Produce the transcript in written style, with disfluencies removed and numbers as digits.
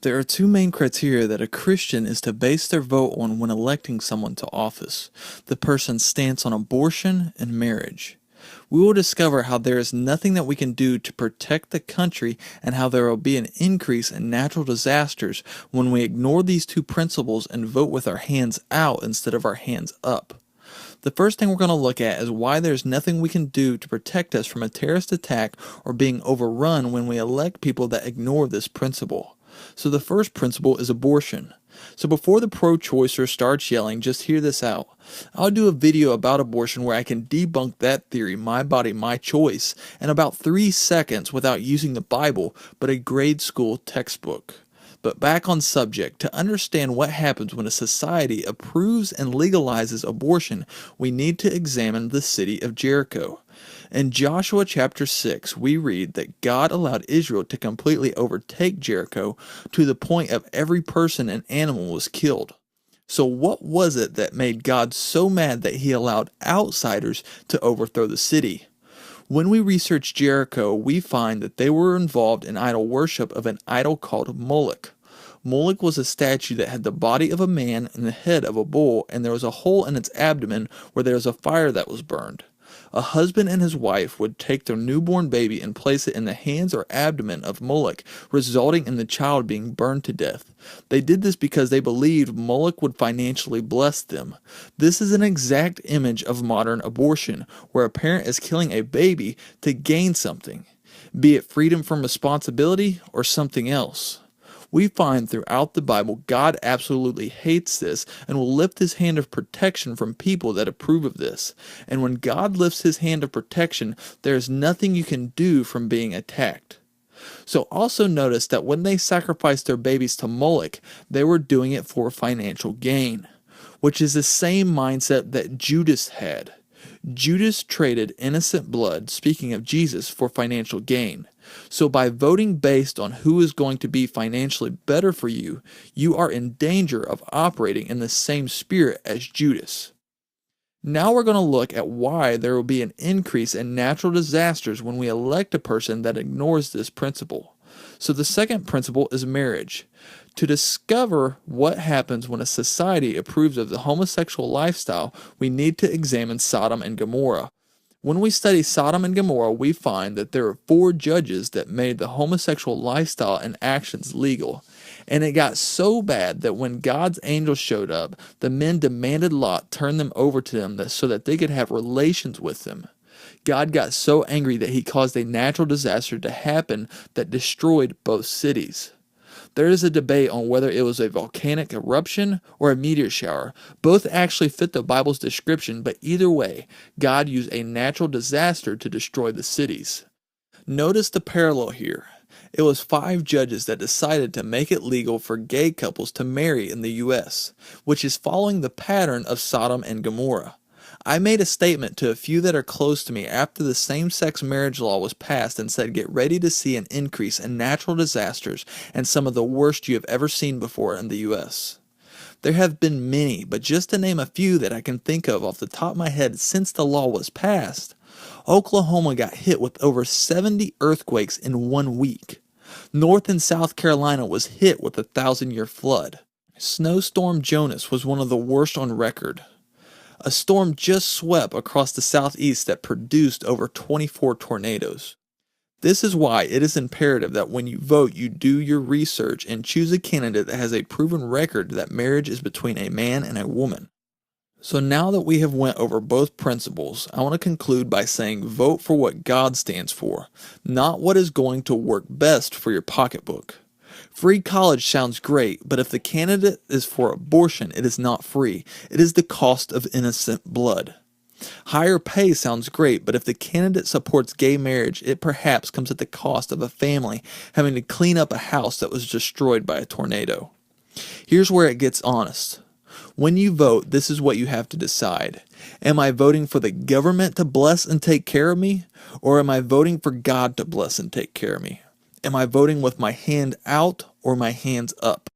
There are two main criteria that a Christian is to base their vote on when electing someone to office: the person's stance on abortion and marriage. We will discover how there is nothing that we can do to protect the country and how there will be an increase in natural disasters when we ignore these two principles and vote with our hands out instead of our hands up. The first thing we're going to look at is why there's nothing we can do to protect us from a terrorist attack or being overrun when we elect people that ignore this principle. So the first principle is abortion. So before the pro-choicer starts yelling, just hear this out. I'll do a video about abortion where I can debunk that theory, my body, my choice, in about 3 seconds without using the Bible, but a grade school textbook. But back on subject, to understand what happens when a society approves and legalizes abortion, we need to examine the city of Jericho. In Joshua chapter 6, we read that God allowed Israel to completely overtake Jericho to the point of every person and animal was killed. So what was it that made God so mad that he allowed outsiders to overthrow the city? When we research Jericho, we find that they were involved in idol worship of an idol called Moloch. Moloch was a statue that had the body of a man and the head of a bull, and there was a hole in its abdomen where there was a fire that was burned. A husband and his wife would take their newborn baby and place it in the hands or abdomen of Moloch, resulting in the child being burned to death. They did this because they believed Moloch would financially bless them. This is an exact image of modern abortion, where a parent is killing a baby to gain something, be it freedom from responsibility or something else. We find throughout the Bible God absolutely hates this and will lift his hand of protection from people that approve of this. And when God lifts his hand of protection, there is nothing you can do from being attacked. So also notice that when they sacrificed their babies to Moloch, they were doing it for financial gain, which is the same mindset that Judas had. Judas traded innocent blood, speaking of Jesus, for financial gain. So by voting based on who is going to be financially better for you, you are in danger of operating in the same spirit as Judas. Now we're going to look at why there will be an increase in natural disasters when we elect a person that ignores this principle. So the second principle is marriage. To discover what happens when a society approves of the homosexual lifestyle, we need to examine Sodom and Gomorrah. When we study Sodom and Gomorrah, we find that there are 4 judges that made the homosexual lifestyle and actions legal. And it got so bad that when God's angels showed up, the men demanded Lot turn them over to them so that they could have relations with them. God got so angry that he caused a natural disaster to happen that destroyed both cities. There is a debate on whether it was a volcanic eruption or a meteor shower. Both actually fit the Bible's description, but either way, God used a natural disaster to destroy the cities. Notice the parallel here. It was 5 judges that decided to make it legal for gay couples to marry in the U.S., which is following the pattern of Sodom and Gomorrah. I made a statement to a few that are close to me after the same-sex marriage law was passed and said, get ready to see an increase in natural disasters and some of the worst you have ever seen before in the U.S. There have been many, but just to name a few that I can think of off the top of my head since the law was passed, Oklahoma got hit with over 70 earthquakes in 1 week. North and South Carolina was hit with a 1,000-year flood. Snowstorm Jonas was one of the worst on record. A storm just swept across the southeast that produced over 24 tornadoes. This is why it is imperative that when you vote, you do your research and choose a candidate that has a proven record that marriage is between a man and a woman. So now that we have went over both principles, I want to conclude by saying vote for what God stands for, not what is going to work best for your pocketbook. Free college sounds great, but if the candidate is for abortion, it is not free. It is the cost of innocent blood. Higher pay sounds great, but if the candidate supports gay marriage, it perhaps comes at the cost of a family having to clean up a house that was destroyed by a tornado. Here's where it gets honest. When you vote, this is what you have to decide. Am I voting for the government to bless and take care of me, or am I voting for God to bless and take care of me? Am I voting with my hand out or my hands up?